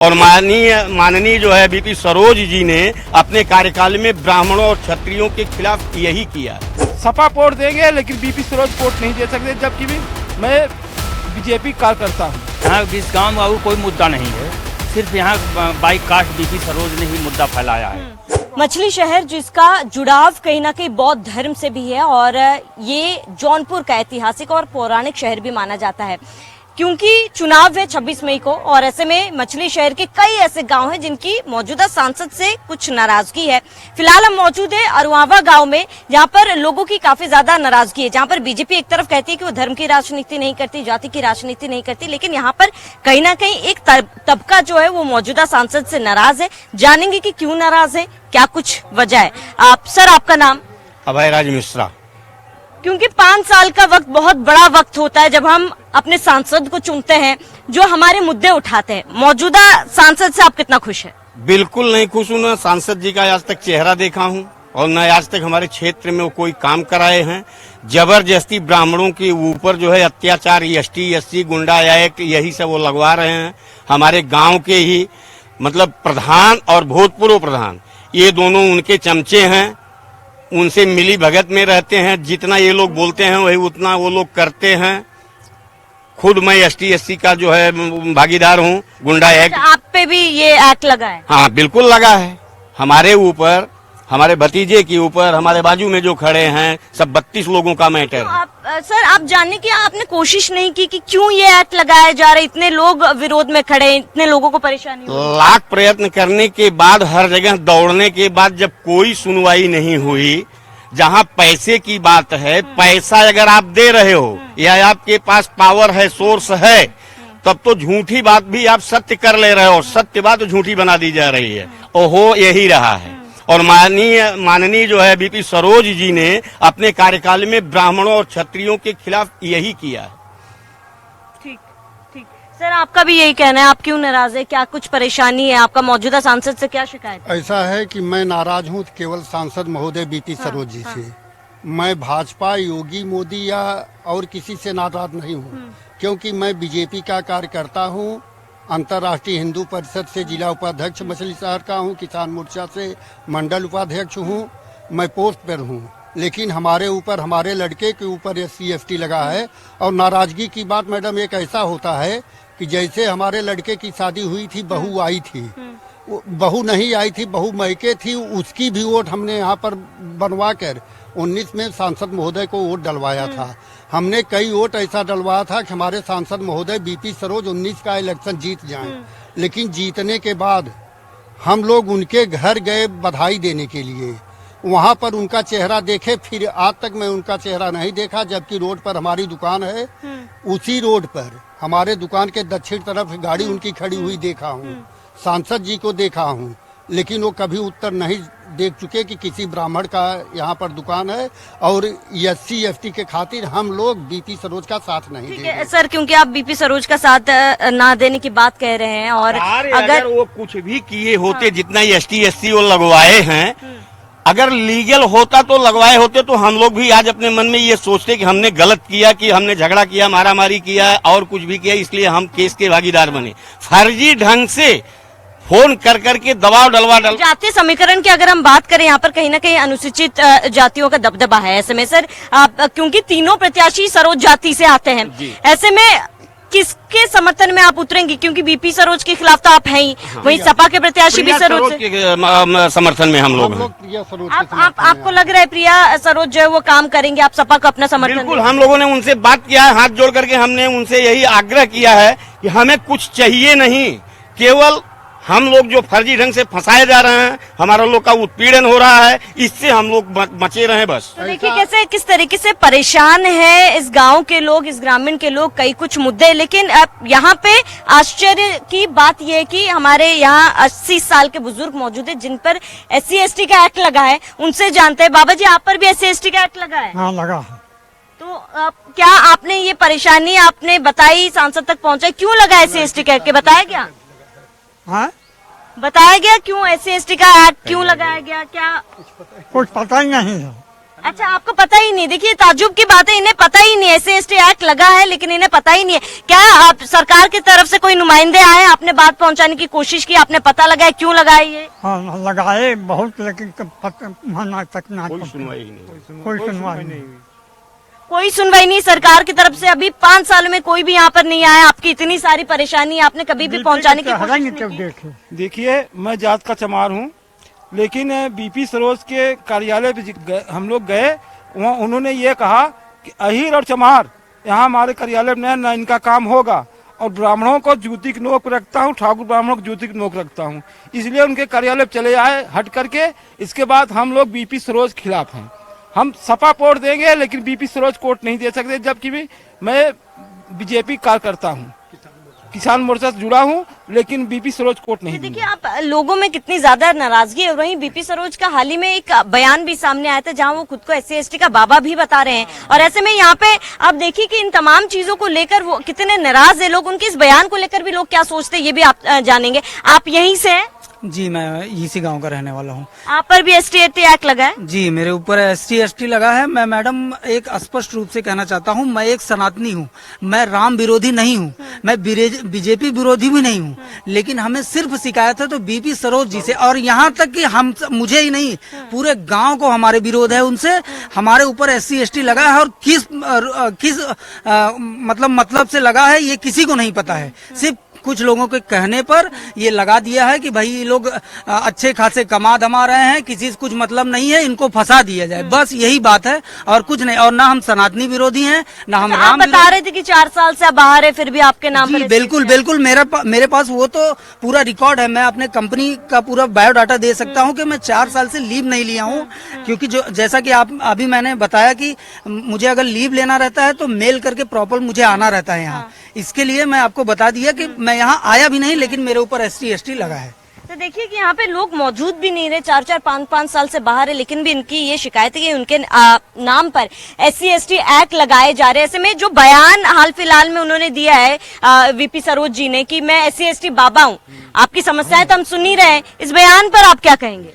और माननीय जो है बीपी सरोज जी ने अपने कार्यकाल में ब्राह्मणों और क्षत्रियों के खिलाफ यही किया। सपा वोट देंगे लेकिन बीपी सरोज वोट नहीं दे सकते, जबकि भी मैं बीजेपी कार्यकर्ता हूँ। यहाँ इस गाँव में और कोई मुद्दा नहीं है, सिर्फ यहाँ बाईकाट बीपी सरोज ने ही मुद्दा फैलाया है। मछली शहर जिसका जुड़ाव कहीं ना कहीं बौद्ध धर्म से भी है और ये जौनपुर का ऐतिहासिक और पौराणिक शहर भी माना जाता है, क्योंकि चुनाव है 26 मई को और ऐसे में मछली शहर के कई ऐसे गांव हैं जिनकी मौजूदा सांसद से कुछ नाराजगी है। फिलहाल हम मौजूद है अरुआवा गांव में, जहां पर लोगों की काफी ज्यादा नाराजगी है, जहां पर बीजेपी एक तरफ कहती है कि वो धर्म की राजनीति नहीं करती, जाति की राजनीति नहीं करती, लेकिन यहाँ पर कहीं ना कहीं एक तबका जो है वो मौजूदा सांसद से नाराज है। जानेंगे कि क्यों नाराज है, क्या कुछ वजह है। सर, आपका नाम? अभय राज मिश्रा। क्योंकि 5 साल का वक्त बहुत बड़ा वक्त होता है जब हम अपने सांसद को चुनते हैं जो हमारे मुद्दे उठाते हैं। मौजूदा सांसद से आप कितना खुश हैं? बिल्कुल नहीं खुश हूँ। न सांसद जी का आज तक चेहरा देखा हूँ और न आज तक हमारे क्षेत्र में वो कोई काम कराए हैं। जबरदस्ती ब्राह्मणों के ऊपर जो है अत्याचार, एसटी एससी गुंडा एक्ट यही सब वो लगवा रहे हैं। हमारे गांव के ही मतलब प्रधान और भूतपूर्व प्रधान, ये दोनों उनके चमचे हैं, उनसे मिली भगत में रहते हैं। जितना ये लोग बोलते हैं वही उतना वो लोग करते हैं। खुद मैं एसटी एससी का जो है भागीदार हूँ। गुंडा एक्ट आप पे भी ये एक्ट लगा है? हाँ, बिल्कुल लगा है। हमारे ऊपर, हमारे भतीजे के ऊपर, हमारे बाजू में जो खड़े हैं सब 32 लोगों का मैटर है। सर, आप जानने की आपने कोशिश नहीं की कि क्यों ये एक्ट लगाया जा रहा है? इतने लोग विरोध में खड़े हैं, इतने लोगों को परेशानी हो रही है। लाख प्रयत्न करने के बाद, हर जगह दौड़ने के बाद जब कोई सुनवाई नहीं हुई, जहाँ पैसे की बात है, पैसा अगर आप दे रहे हो या आपके पास पावर है, सोर्स है, तब तो झूठी बात भी आप सत्य कर ले रहे हो, सत्य बात झूठी बना दी जा रही है। ओहो, यही रहा है। और माननीय जो है बीपी सरोज जी ने अपने कार्यकाल में ब्राह्मणों और क्षत्रियों के खिलाफ यही किया है। ठीक ठीक। सर, आपका भी यही कहना है, आप क्यों नाराज है? क्या कुछ परेशानी है? आपका मौजूदा सांसद से क्या शिकायत है? ऐसा है कि मैं नाराज हूँ केवल सांसद महोदय बीपी सरोज जी से। मैं भाजपा, योगी, मोदी या और किसी से नाराज नहीं हूँ, क्योंकि मैं बीजेपी का कार्यकर्ता हूँ। अंतर्राष्ट्रीय हिंदू परिषद से जिला उपाध्यक्ष मछली शहर का हूँ, किसान मोर्चा से मंडल उपाध्यक्ष हूँ, मैं पोस्ट पर हूँ। लेकिन हमारे ऊपर, हमारे लड़के के ऊपर SC ST लगा है। और नाराजगी की बात मैडम एक ऐसा होता है कि जैसे हमारे लड़के की शादी हुई थी, बहू आई थी, बहू नहीं आई थी, बहू मैके थी, उसकी भी वोट हमने यहाँ पर बनवा कर 19 में सांसद महोदय को वोट डलवाया था। हमने कई वोट ऐसा डलवाया था कि हमारे सांसद महोदय बीपी सरोज 19 का इलेक्शन जीत जाएं। लेकिन जीतने के बाद हम लोग उनके घर गए बधाई देने के लिए, वहां पर उनका चेहरा देखे, फिर आज तक मैं उनका चेहरा नहीं देखा। जबकि रोड पर हमारी दुकान है, उसी रोड पर हमारे दुकान के दक्षिण तरफ गाड़ी उनकी खड़ी हुई देखा हूँ, सांसद जी को देखा हूँ, लेकिन वो कभी उत्तर नहीं देख चुके कि किसी ब्राह्मण का यहाँ पर दुकान है और SC ST के खातिर हम लोग बीपी सरोज का साथ नहीं देंगे। सर, क्योंकि आप बीपी सरोज का साथ ना देने की बात कह रहे हैं और अगर वो कुछ भी किए होते, जितना ST SC वो लगवाए हैं, अगर लीगल होता तो लगवाए होते, तो हम लोग भी आज अपने मन में ये सोचते कि हमने गलत किया, कि हमने झगड़ा किया, मारामारी किया और कुछ भी किया, इसलिए हम केस के भागीदार बने। फर्जी ढंग से फोन कर करके दबाव डलवा जातीय समीकरण की अगर हम बात करें, यहाँ पर कहीं ना कहीं अनुसूचित जातियों का दबदबा है। ऐसे में सर, क्योंकि तीनों प्रत्याशी सरोज जाति से आते हैं, ऐसे में किसके समर्थन में आप उतरेंगे? क्योंकि बीपी सरोज के खिलाफ तो आप हैं ही, वहीं सपा के प्रत्याशी भी सरोज के समर्थन में हम लोग हैं। आपको लग रहा है प्रिया सरोज जो है वो काम करेंगे? आप सपा को अपना समर्थन? बिल्कुल, हम लोगों ने उनसे बात किया है, हाथ जोड़ करके हमने उनसे यही आग्रह किया है कि हमें कुछ चाहिए नहीं, केवल हम लोग जो फर्जी ढंग से फंसाए जा रहे हैं, हमारा लोग का उत्पीड़न हो रहा है, इससे हम लोग बचे रहे बस। तो देखिए कैसे, किस तरीके से परेशान है इस गांव के लोग, इस ग्रामीण के लोग, कई कुछ मुद्दे। लेकिन अब यहाँ पे आश्चर्य की बात यह है कि हमारे यहाँ 80 साल के बुजुर्ग मौजूद है जिन पर SC ST का एक्ट लगा है, उनसे जानते हैं। बाबा जी, आप पर भी SC ST का एक्ट लगा है? हाँ, लगा। तो क्या आपने ये परेशानी आपने बताई, सांसद तक पहुँचा, क्यों लगा SC ST का एक्ट? बताया क्या? हाँ, बताया गया क्यों SC ST का एक्ट क्यों लगाया गया? क्या कुछ पता ही नहीं है। अच्छा, आपको पता ही नहीं। देखिए, ताज्जुब की बात है, इन्हें पता ही नहीं, SC/ST एक्ट लगा है लेकिन इन्हें पता ही नहीं है। क्या आप सरकार की तरफ से कोई नुमाइंदे आए, आपने बात पहुंचाने की कोशिश की, आपने पता लगाया क्यों लगाए ये? हाँ लगाए बहुत, लेकिन माना तक ना कोई सुनवाई ही नहीं। कोई सुनवाई नहीं। कोई सुनवाई नहीं सरकार की तरफ से। अभी 5 सालों में कोई भी यहाँ पर नहीं आया। आपकी इतनी सारी परेशानी, आपने कभी भी पहुंचाने की कोशिश नहीं की? देखे देखिए, मैं जात का चमार हूँ, लेकिन बीपी सरोज के कार्यालय पे हम लोग गए, वहाँ उन्होंने ये कहा कि अहीर और चमार यहाँ हमारे कार्यालय में न इनका काम होगा, और ब्राह्मणों को जूती की नोक रखता हूँ, ठाकुर ब्राह्मणों को जूती की नोक रखता हूँ, इसलिए उनके कार्यालय चले आए हट करके। इसके बाद हम लोग बीपी सरोज के खिलाफ हैं। हम सपा वोट देंगे लेकिन बीपी सरोज कोर्ट नहीं दे सकते, जबकि भी मैं बीजेपी कार्यकर्ता हूँ, किसान मोर्चा से जुड़ा हूँ, लेकिन बीपी सरोज कोर्ट नहीं। देखिए, आप लोगों में कितनी ज्यादा नाराजगी है। वहीं बीपी सरोज का हाल ही में एक बयान भी सामने आया था जहां वो खुद को SC/ST का बाबा भी बता रहे हैं, और ऐसे में यहाँ पे आप देखिए कि इन तमाम चीजों को लेकर वो कितने नाराज है लोग। उनके इस बयान को लेकर भी लोग क्या सोचते हैं ये भी आप जानेंगे। आप यहीं से हैं? जी, मैं इसी गांव का रहने वाला हूँ। आप पर भी ST/ST एक्ट लगा है? जी, मेरे ऊपर SC/ST लगा है। मैं मैडम एक स्पष्ट रूप से कहना चाहता हूँ, मैं एक सनातनी हूँ, मैं राम विरोधी नहीं हूँ, मैं बीजेपी विरोधी भी नहीं हूँ, लेकिन हमें सिर्फ शिकायत है तो बीपी सरोज जी से, और यहाँ तक कि हम मुझे ही नहीं पूरे गांव को हमारे विरोध है उनसे। हमारे ऊपर SC/ST लगा है, और किस मतलब से लगा है ये किसी को नहीं पता है। सिर्फ कुछ लोगों के कहने पर ये लगा दिया है कि भाई ये लोग अच्छे खासे कमा धमा रहे हैं, किसी से कुछ मतलब नहीं है, इनको फंसा दिया जाए, बस यही बात है और कुछ नहीं। और ना हम सनातनी विरोधी हैं, ना हम आप राम बता रहे थे कि 4 साल से आप बाहर है, फिर भी आपके नाम पर बिल्कुल बिल्कुल मेरे पास वो तो पूरा रिकॉर्ड है। मैं अपने कंपनी का पूरा बायोडाटा दे सकता हूँ कि मैं 4 साल से लीव नहीं लिया हूँ, क्योंकि जो जैसा कि आप अभी मैंने बताया कि मुझे अगर लीव लेना रहता है तो मेल करके प्रॉपर मुझे आना रहता है यहाँ। इसके लिए मैं आपको बता दिया कि मैं यहाँ आया भी नहीं, लेकिन मेरे ऊपर SC/ST लगा है। तो देखिए कि यहाँ पे लोग मौजूद भी नहीं रहे, 4-4, 5-5 साल से बाहर है, लेकिन भी इनकी ये शिकायत है कि उनके नाम पर SC/ST एक्ट लगाए जा रहे हैं। ऐसे में जो बयान हाल फिलहाल में उन्होंने दिया है वीपी सरोज जी ने कि मैं SC/ST बाबा हूँ, आपकी समस्याएं तो हम सुन ही रहे हैं, इस बयान पर आप क्या कहेंगे?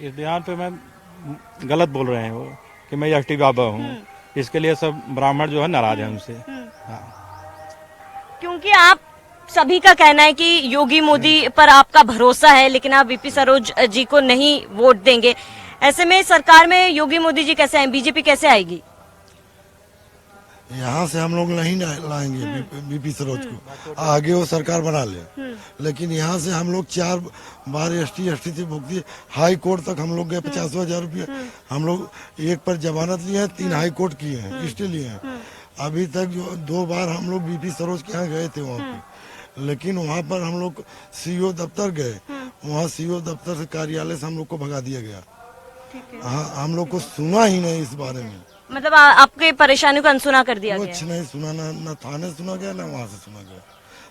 इस बयान पे मैं गलत बोल रहे हैं वो कि मैं ST बाबा हूँ, इसके लिए सब ब्राह्मण जो है नाराज है उनसे। हाँ। क्योंकि आप सभी का कहना है कि योगी मोदी पर आपका भरोसा है, लेकिन आप वीपी सरोज जी को नहीं वोट देंगे। ऐसे में सरकार में योगी मोदी जी कैसे आए, बीजेपी कैसे आएगी? यहाँ से हम लोग नहीं लाएंगे बीपी सरोज को, आगे वो सरकार बना ले, लेकिन यहाँ से हम लोग 4 बार ST/ST से भुगती, हाई कोर्ट तक हम लोग गए, 50,000 रुपये हम लोग एक पर जमानत लिए हैं, 3 हाई कोर्ट किए हैं, इसलिए लिए हैं। अभी तक जो 2 बार हम लोग बीपी सरोज के यहाँ गए थे वहाँ पे, लेकिन वहाँ पर हम लोग CO दफ्तर गए, वहाँ CO दफ्तर से कार्यालय से हम लोग को भगा दिया गया। हाँ, हम लोग को सुना ही नहीं इस बारे में, मतलब आपके परेशानी को अनसुना कर दिया गया? कुछ नहीं सुना, ना थाने सुना गया ना वहाँ से सुना गया।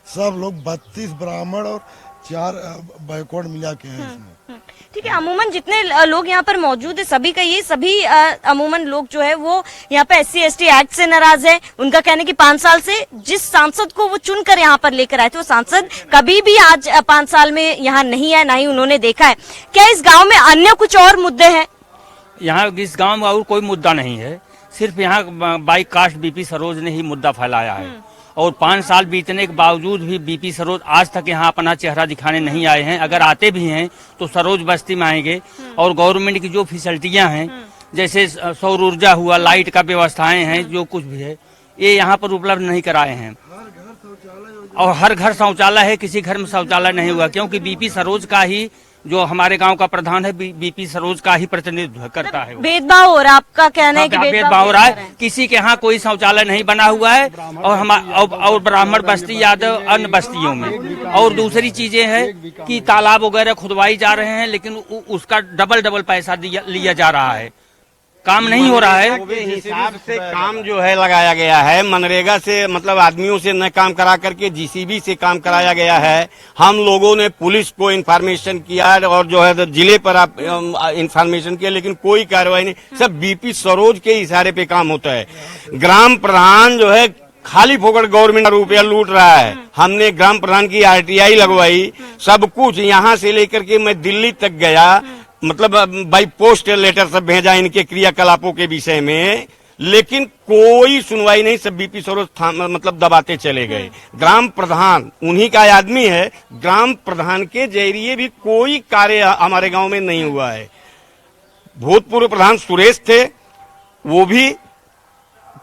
सब लोग 32 ब्राह्मण और 4 बैकवर्ड मिला के हैं इसमें। ठीक है, अमूमन जितने लोग यहाँ पर मौजूद है सभी का ये सभी अमूमन लोग जो है वो यहाँ पे SC/ST एक्ट से नाराज है। उनका कहना है कि 5 साल से जिस सांसद को वो चुनकर यहाँ पर लेकर आए थे, वो सांसद कभी भी आज 5 साल में यहाँ नहीं है, ना ही उन्होंने देखा है। क्या इस गाँव में अन्य कुछ और मुद्दे हैं? यहाँ इस गांव में और कोई मुद्दा नहीं है, सिर्फ यहाँ बाई कास्ट बीपी सरोज ने ही मुद्दा फैलाया है, और 5 साल बीतने के बावजूद भी बीपी सरोज आज तक यहाँ अपना चेहरा दिखाने नहीं आए हैं। अगर आते भी हैं तो सरोज बस्ती में आएंगे, और गवर्नमेंट की जो फैसिलिटियाँ हैं जैसे सौर ऊर्जा हुआ, लाइट का व्यवस्थाएं हैं, जो कुछ भी है ये यहाँ पर उपलब्ध नहीं कराए हैं। और हर घर शौचालय है, किसी घर में शौचालय नहीं हुआ, क्योंकि बीपी सरोज का ही जो हमारे गांव का प्रधान है बीपी सरोज का ही प्रतिनिधित्व करता है। भेदभाव हो रहा है, आपका कहना है कि भेदभाव हो रहा है, किसी के यहाँ कोई शौचालय नहीं बना हुआ है, और ब्राह्मण बस्ती यादव अन्य बस्तियों में। और दूसरी चीजें हैं कि तालाब वगैरह खुदवाई जा रहे हैं, लेकिन उसका डबल पैसा लिया जा रहा है, काम नहीं हो रहा है। हिसाब से काम जो है लगाया गया है, मनरेगा से मतलब आदमियों से न काम करा करके GCB से काम कराया गया है। हम लोगों ने पुलिस को इन्फॉर्मेशन किया और जो है जिले पर आप इन्फॉर्मेशन किया, लेकिन कोई कार्रवाई नहीं, सब बीपी सरोज के इशारे पे काम होता है। ग्राम प्रधान जो है खाली फोकट गवर्नमेंट रुपया लूट रहा है। हमने ग्राम प्रधान की RTI लगवाई, सब कुछ यहाँ से लेकर के मैं दिल्ली तक गया, मतलब बाई पोस्ट लेटर सब भेजा इनके क्रियाकलापों के विषय में, लेकिन कोई सुनवाई नहीं। सब बीपी सरोज मतलब दबाते चले गए। ग्राम प्रधान उन्हीं का आदमी है, ग्राम प्रधान के जरिए भी कोई कार्य हमारे गांव में नहीं हुआ है। भूतपूर्व प्रधान सुरेश थे, वो भी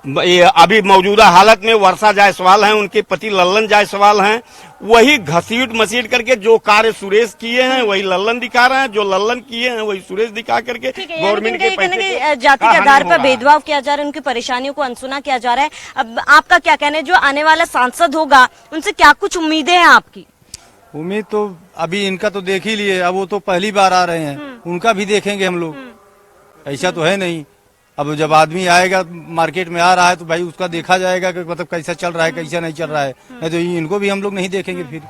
अभी मौजूदा हालत में वर्षा जायसवाल हैं, उनके पति लल्लन जायसवाल हैं। वही घसीट मसीट करके जो कार्य सुरेश किए हैं वही लल्लन दिखा रहे हैं, जो लल्लन किए हैं वही सुरेश दिखा करके गवर्नमेंट के पैसे जाति के आधार पर भेदभाव किया जा रहा है, उनकी परेशानियों को अनसुना किया जा रहा है। अब आपका क्या कहना है, जो आने वाला सांसद होगा उनसे क्या कुछ उम्मीदें हैं आपकी? उम्मीद तो अभी इनका तो देख ही लिए, अब वो तो पहली बार आ रहे हैं, उनका भी देखेंगे हम लोग। ऐसा तो है नहीं, अब जब आदमी आएगा मार्केट में आ रहा है तो भाई उसका देखा जाएगा कि मतलब कैसा चल रहा है कैसा नहीं चल रहा है, नहीं तो इनको भी हम लोग नहीं देखेंगे। फिर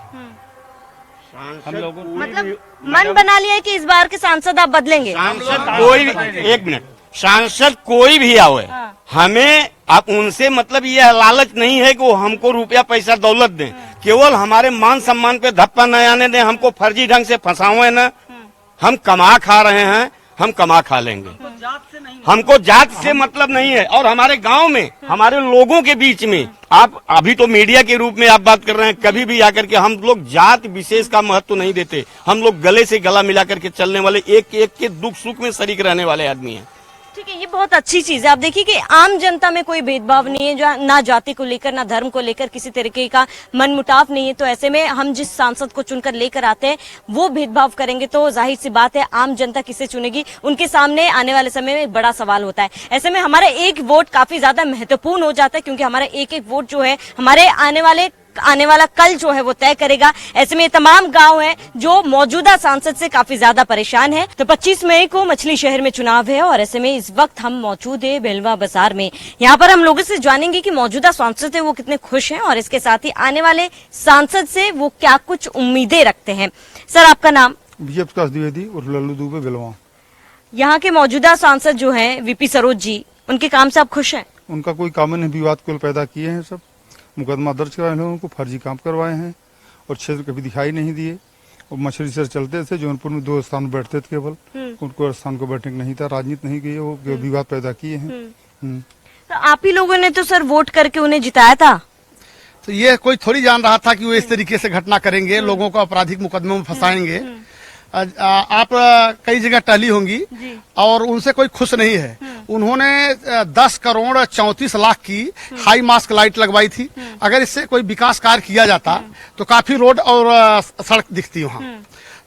हम लोग मतलब मन बना लिया है कि इस बार के सांसद आप बदलेंगे? सांसद कोई भी, एक मिनट, सांसद कोई भी आवे, हमें आप उनसे मतलब ये लालच नहीं है कि वो हमको रुपया पैसा दौलत दें, केवल हमारे मान सम्मान पे धप्पा न आने दें, हमको फर्जी ढंग से फंसावे न। हम कमा खा रहे हैं, हम कमा खा लेंगे, हमको जात से मतलब नहीं है। और हमारे गांव में हमारे लोगों के बीच में, आप अभी तो मीडिया के रूप में आप बात कर रहे हैं, कभी भी आकर के हम लोग जात विशेष का महत्व नहीं देते। हम लोग गले से गला मिला करके चलने वाले, एक एक के दुख सुख में शरीक रहने वाले आदमी हैं। ठीक है, ये बहुत अच्छी चीज है। आप देखिए कि आम जनता में कोई भेदभाव नहीं है, जो ना जाति को लेकर ना धर्म को लेकर किसी तरीके का मनमुटाव नहीं है। तो ऐसे में हम जिस सांसद को चुनकर लेकर आते हैं वो भेदभाव करेंगे तो जाहिर सी बात है आम जनता किसे चुनेगी, उनके सामने आने वाले समय में एक बड़ा सवाल होता है। ऐसे में हमारा एक वोट काफी ज्यादा महत्वपूर्ण हो जाता है, क्योंकि हमारा एक एक वोट जो है हमारे आने वाला कल जो है वो तय करेगा। ऐसे में तमाम गांव हैं जो मौजूदा सांसद से काफी ज्यादा परेशान हैं। तो 25 मई को मछली शहर में चुनाव है और ऐसे में इस वक्त हम मौजूद है बेलवा बाजार में। यहाँ पर हम लोगों से जानेंगे कि मौजूदा सांसद है वो कितने खुश हैं और इसके साथ ही आने वाले सांसद से वो क्या कुछ उम्मीदें रखते हैं। सर, आपका नाम? विजय प्रकाश द्विवेदी और लल्लू दुबे बेलवा। यहाँ के मौजूदा सांसद जो है वीपी सरोज जी, उनके काम से आप खुश हैं? उनका कोई काम नहीं, विवाद को पैदा किए हैं, सब मुकदमा दर्ज कराए हैं, उनको फर्जी काम करवाए हैं और क्षेत्र कभी दिखाई नहीं दिए। और मछली सर चलते थे, जौनपुर में 2 स्थान बैठते थे केवल, उनको स्थान को बैठने नहीं था, राजनीति नहीं की, वो विवाद पैदा किए हैं। तो आप ही लोगों ने तो सर वोट करके उन्हें जिताया था। तो ये कोई थोड़ी जान रहा था कि वो इस तरीके से घटना करेंगे, लोगों को आपराधिक मुकदमों में फंसाएंगे। आप कई जगह टहली होंगी और उनसे कोई खुश नहीं है। उन्होंने 10 करोड़ 34 लाख की हाई मास्क लाइट लगवाई थी। अगर इससे कोई विकास कार्य किया जाता तो काफी रोड और सड़क दिखती वहाँ।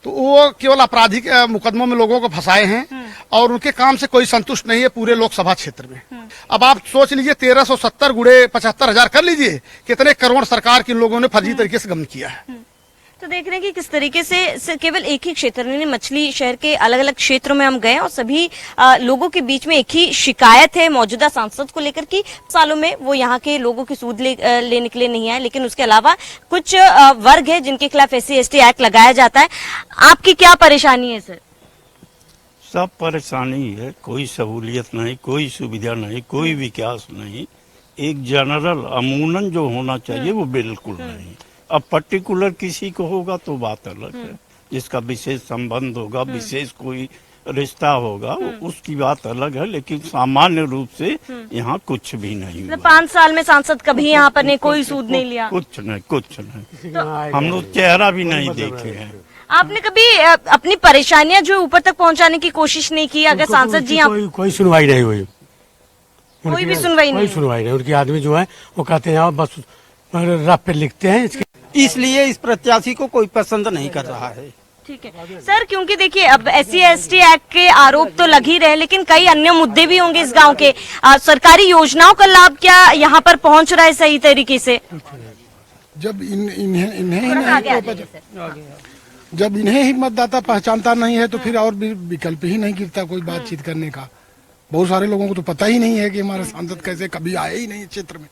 तो वो केवल आपराधिक मुकदमों में लोगों को फंसाए हैं और उनके काम से कोई संतुष्ट नहीं है पूरे लोकसभा क्षेत्र में। अब आप सोच लीजिए 1370 गुणे 75,000 कर लीजिए, कितने करोड़ सरकार के लोगों ने फर्जी तरीके से गबन किया है। तो देख रहे हैं कि किस तरीके से केवल एक ही क्षेत्र नहीं, मछली शहर के अलग अलग क्षेत्रों में हम गए और सभी लोगों के बीच में एक ही शिकायत है मौजूदा सांसद को लेकर कि सालों में वो यहाँ के लोगों की सूद लेने के लिए नहीं आए, लेकिन उसके अलावा कुछ वर्ग है जिनके खिलाफ SC/ST एक्ट लगाया जाता है। आपकी क्या परेशानी है सर? सब परेशानी है, कोई सहूलियत नहीं, कोई सुविधा नहीं, कोई विकास नहीं। एक जनरल अमूनन जो होना चाहिए वो बिल्कुल नहीं। अब पर्टिकुलर किसी को होगा तो बात अलग है, जिसका विशेष संबंध होगा, विशेष कोई रिश्ता होगा, उसकी बात अलग है, लेकिन सामान्य रूप से यहाँ कुछ भी नहीं हुआ। 5 साल में सांसद कभी यहाँ पर ने कोई सूद नहीं लिया? कुछ नहीं। तो हम लोग चेहरा भी नहीं देखे हैं। आपने कभी अपनी परेशानियां जो ऊपर तक पहुँचाने की कोशिश नहीं की? अगर सांसद जी कोई सुनवाई नहीं हुई, कोई भी सुनवाई नहीं। उनके आदमी जो है वो कहते हैं बस रफ पे लिखते हैं, इसलिए इस प्रत्याशी को कोई पसंद नहीं कर रहा है। ठीक है सर, क्योंकि देखिए अब SC/ST एक्ट के आरोप तो लग ही रहे, लेकिन कई अन्य मुद्दे भी होंगे इस गांव के। सरकारी योजनाओं का लाभ क्या यहाँ पर पहुँच रहा है सही तरीके से? जब जब इन्हें ही मतदाता पहचानता नहीं है तो फिर और भी विकल्प ही नहीं गिरता कोई बातचीत करने का। बहुत सारे लोगों को तो पता ही नहीं है कि हमारे सांसद कैसे कभी आए ही नहीं क्षेत्र में।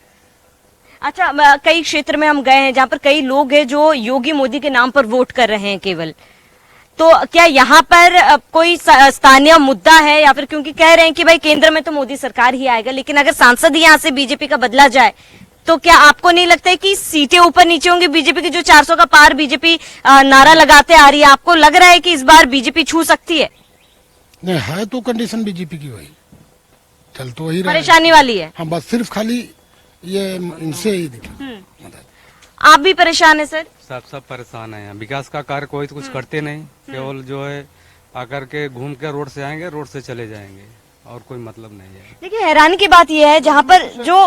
अच्छा, कई क्षेत्र में हम गए हैं जहाँ पर कई लोग हैं जो योगी मोदी के नाम पर वोट कर रहे हैं केवल, तो क्या यहाँ पर कोई स्थानीय मुद्दा है या फिर क्योंकि कह रहे हैं कि भाई केंद्र में तो मोदी सरकार ही आएगा, लेकिन अगर सांसद यहाँ से बीजेपी का बदला जाए तो क्या आपको नहीं लगता है कि सीटें ऊपर नीचे होंगी बीजेपी की? जो 400 का पार बीजेपी नारा लगाते आ रही है, आपको लग रहा है कि इस बार बीजेपी छू सकती है? नहीं है तो कंडीशन बीजेपी की वही चल तो वही रहा परेशानी वाली है। हाँ बस सिर्फ खाली ये इनसे ही दिखा। आप भी परेशान है सर? सब परेशान है। विकास का कार्य कोई तो कुछ करते नहीं, केवल जो है आकर के घूम के रोड से आएंगे, रोड से चले जाएंगे और कोई मतलब नहीं है। देखिए हैरानी की बात यह है जहां पर जो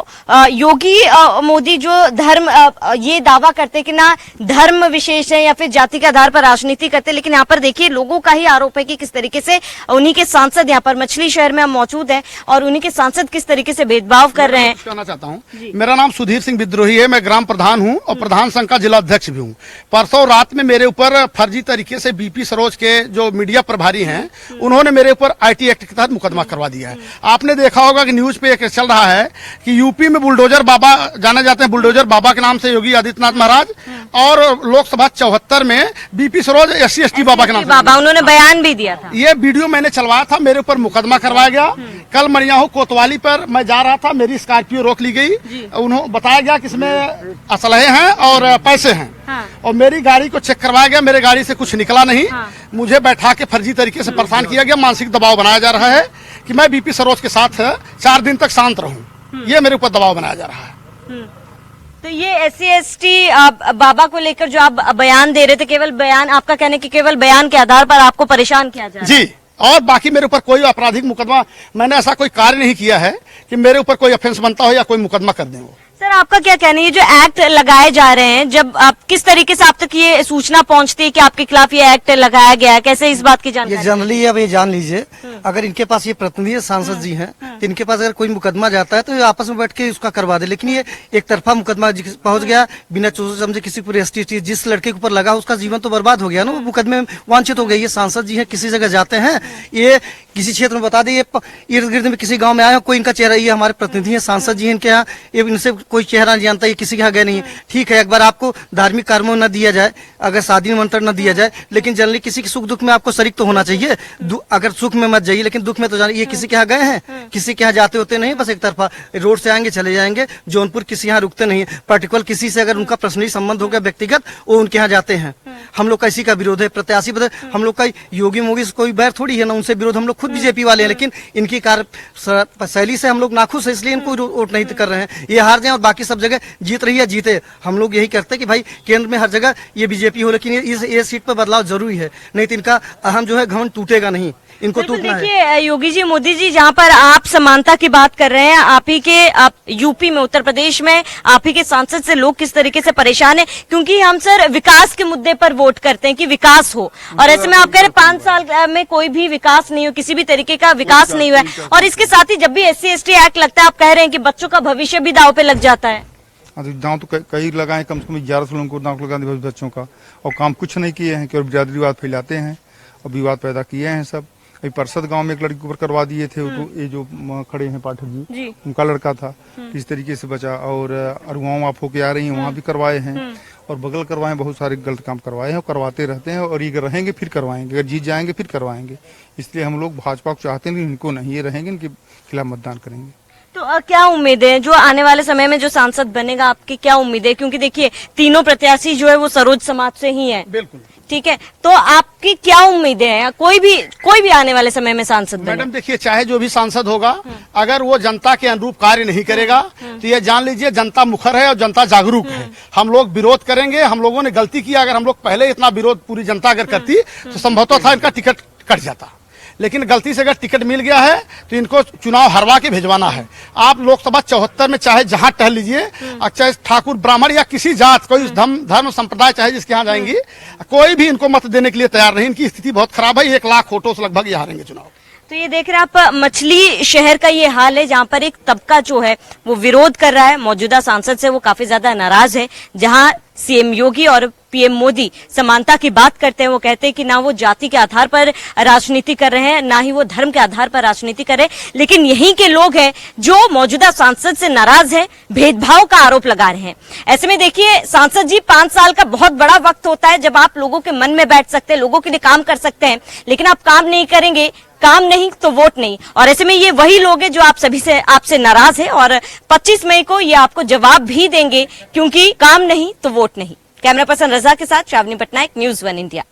योगी मोदी जो धर्म ये दावा करते कि ना धर्म विशेष है या फिर जाति के आधार पर राजनीति करते, लेकिन यहाँ पर देखिए लोगों का ही आरोप है कि किस तरीके से उन्हीं के सांसद यहाँ पर मछली शहर में हम मौजूद हैं और उन्हीं के सांसद किस तरीके से भेदभाव कर रहे हैं। कहना चाहता हूँ, मेरा नाम सुधीर सिंह विद्रोही है, मैं ग्राम प्रधान हूँ और प्रधान संघ का जिला अध्यक्ष भी हूँ। परसों रात में मेरे ऊपर फर्जी तरीके से बीपी सरोज के जो मीडिया प्रभारी हैं उन्होंने मेरे ऊपर IT एक्ट के तहत मुकदमा करवा दिया है। आपने देखा होगा कि न्यूज पे एक चल रहा है कि यूपी में बुलडोजर बाबा जाने जाते हैं, बुलडोजर बाबा के नाम से योगी आदित्यनाथ महाराज, और लोकसभा 74 में बीपी सरोज SC/ST बाबा के नाम से बाबा उन्होंने बयान भी दिया था। ये वीडियो मैंने चलवाया था, मेरे ऊपर मुकदमा करवाया गया। कल मरियाहू कोतवाली पर मैं जा रहा था, मेरी स्कॉर्पियो रोक ली गई, उन्होंने बताया गया कि इसमें असलहे हैं और पैसे हैं। और मेरी गाड़ी को चेक करवाया गया, मेरे गाड़ी से कुछ निकला नहीं। मुझे बैठा के फर्जी तरीके से परेशान किया गया, मानसिक दबाव बनाया जा रहा है कि मैं बीपी सरोज के साथ 4 दिन तक शांत रहूं। ये मेरे ऊपर दबाव बनाया जा रहा है। तो ये SC/ST बाबा को लेकर जो आप बयान दे रहे थे, केवल बयान, आपका कहने की केवल बयान के आधार पर आपको परेशान किया जा रहा है? जी, और बाकी मेरे ऊपर कोई आपराधिक मुकदमा, मैंने ऐसा कोई कार्य नहीं किया है कि मेरे ऊपर कोई ऑफेंस बनता हो या कोई मुकदमा कर दें। वो सर आपका क्या कहना है, ये जो एक्ट लगाए जा रहे हैं, जब आप किस तरीके से आप तक ये सूचना पहुंचती है कि आपके खिलाफ ये एक्ट लगाया गया है, कैसे इस बात की जानकारी? ये जनरली अब ये जान लीजिए, अगर इनके पास ये प्रतिनिधि सांसद जी हैं तो इनके पास अगर कोई मुकदमा जाता है तो ये आपस में बैठ के उसका करवा दे, लेकिन ये एक तरफा मुकदमा पहुंच गया बिना सोचे समझे किसी पर ST/ST जिस लड़के के ऊपर लगा उसका जीवन तो बर्बाद हो गया ना, वो मुकदमे में वांछित हो गई। ये सांसद जी है, किसी जगह जाते हैं, ये किसी क्षेत्र में बता दें, इर्द गिर्द में किसी गाँव में आए, कोई इनका चेहरा, ये हमारे प्रतिनिधि है, सांसद जी है इनके यहाँ, इनसे कोई चेहरा नहीं जानता, ये किसी के यहाँ गए नहीं है। ठीक है, एक बार आपको धार्मिक कार्यों में न दिया जाए, अगर शादी निमंत्रण न दिया जाए, लेकिन जनरली किसी के सुख दुख में आपको शरीक तो होना चाहिए। अगर सुख में मत जाइए लेकिन दुख में तो जाइए। ये किसी के यहाँ गए हैं, किसी के यहाँ जाते होते नहीं, बस एक तरफा रोड से आएंगे चले जाएंगे। जौनपुर किसी यहाँ रुकते नहीं, पर्टिकुलर किसी से अगर उनका पर्सनली संबंध हो गया व्यक्तिगत, वो उनके यहाँ जाते हैं। हम लोग का इसी का विरोध है, प्रत्याशी बदल हम लोग का योगी मोगी से कोई बैर थोड़ी है ना, उनसे विरोध, हम लोग खुद बीजेपी वाले हैं, लेकिन इनकी कार्य शैली से हम लोग नाखुश है, इसलिए इनको वोट नहीं कर रहे हैं। ये हार जाए और बाकी सब जगह जीत रही है, जीते। हम लोग यही करते हैं कि भाई केंद्र में हर जगह ये बीजेपी हो, लेकिन ये सीट पर बदलाव जरूरी है, नहीं तो इनका अहम जो है घमंड टूटेगा नहीं, इनको टूटना है। देखिए योगी जी, मोदी जी, जहाँ पर आप समानता की बात कर रहे हैं, आप ही के यूपी में, उत्तर प्रदेश में आप ही के सांसद से लोग किस तरीके से परेशान है, क्योंकि हम सर विकास के मुद्दे पर वोट करते हैं कि विकास हो, और ऐसे में आप कह रहे 5 साल में कोई भी विकास नहीं हो, किसी भी तरीके का विकास नहीं हुआ है, और इसके साथ ही जब भी SC/ST एक्ट लगता है आप कह रहे हैं कि बच्चों का भविष्य भी दांव पे लग जाता है। दांव तो कई लगाए, कम से कम 1100 लोगों को दांव लगा दिया बच्चों का, और काम कुछ नहीं किए हैं, केवल बिरादरीवाद फैलाते हैं और विवाद पैदा किए हैं सब। अभी परसद गांव में एक लड़की को ऊपर करवा दिए थे, तो ये जो खड़े हैं पाठक जी, उनका लड़का था, किस तरीके से बचा। और अरुआओं आप होके आ रही हैं, वहाँ भी करवाए हैं, और बगल करवाए, बहुत सारे गलत काम करवाए हैं और करवाते रहते हैं, और ये रहेंगे फिर करवाएंगे, अगर जीत जाएंगे फिर करवाएंगे। इसलिए हम लोग भाजपा को चाहते हैं, इनको नहीं, ये रहेंगे, इनके खिलाफ मतदान करेंगे। तो क्या उम्मीद है जो आने वाले समय में जो सांसद बनेगा, आपकी क्या उम्मीद है? क्योंकि देखिए तीनों प्रत्याशी जो है वो सरोज समाज से ही है। बिल्कुल ठीक है, तो आपकी क्या उम्मीदें हैं? कोई भी आने वाले समय में सांसद बने? मैडम देखिए, चाहे जो भी सांसद होगा, अगर वो जनता के अनुरूप कार्य नहीं करेगा तो ये जान लीजिए जनता मुखर है और जनता जागरूक है। हम लोग विरोध करेंगे, हम लोगों ने गलती किया, अगर हम लोग पहले इतना विरोध पूरी जनता अगर करती तो संभवतः था इनका टिकट कट जाता, लेकिन गलती से अगर टिकट मिल गया है तो इनको चुनाव हरवा के भिजवाना है। आप लोकसभा 74 में चाहे जहां टहल लीजिए, चाहे ठाकुर ब्राह्मण या किसी जात, कोई धर्म संप्रदाय चाहे जिसके यहाँ जाएंगी, कोई भी इनको मत देने के लिए तैयार नहीं। इनकी स्थिति बहुत खराब है, 1 लाख वोटों से लगभग ये हारेंगे चुनाव। तो ये देख रहे हैं आप, मछली शहर का ये हाल है, जहां पर एक तबका जो है वो विरोध कर रहा है, मौजूदा सांसद से वो काफी ज्यादा नाराज है। जहां CM योगी और PM मोदी समानता की बात करते हैं, वो कहते हैं कि ना वो जाति के आधार पर राजनीति कर रहे हैं, ना ही वो धर्म के आधार पर राजनीति कर रहे हैं, लेकिन यहीं के लोग हैं जो मौजूदा सांसद से नाराज हैं, भेदभाव का आरोप लगा रहे हैं। ऐसे में देखिए सांसद जी, 5 साल का बहुत बड़ा वक्त होता है जब आप लोगों के मन में बैठ सकते हैं, लोगों के लिए काम कर सकते हैं, लेकिन आप काम नहीं करेंगे, काम नहीं तो वोट नहीं। और ऐसे में ये वही लोग हैं जो आपसे नाराज है, और 25 मई को ये आपको जवाब भी देंगे, क्योंकि काम नहीं तो वोट नहीं। कैमरा पर्सन रजा के साथ श्रावणी पटनायक, न्यूज़ 1 इंडिया।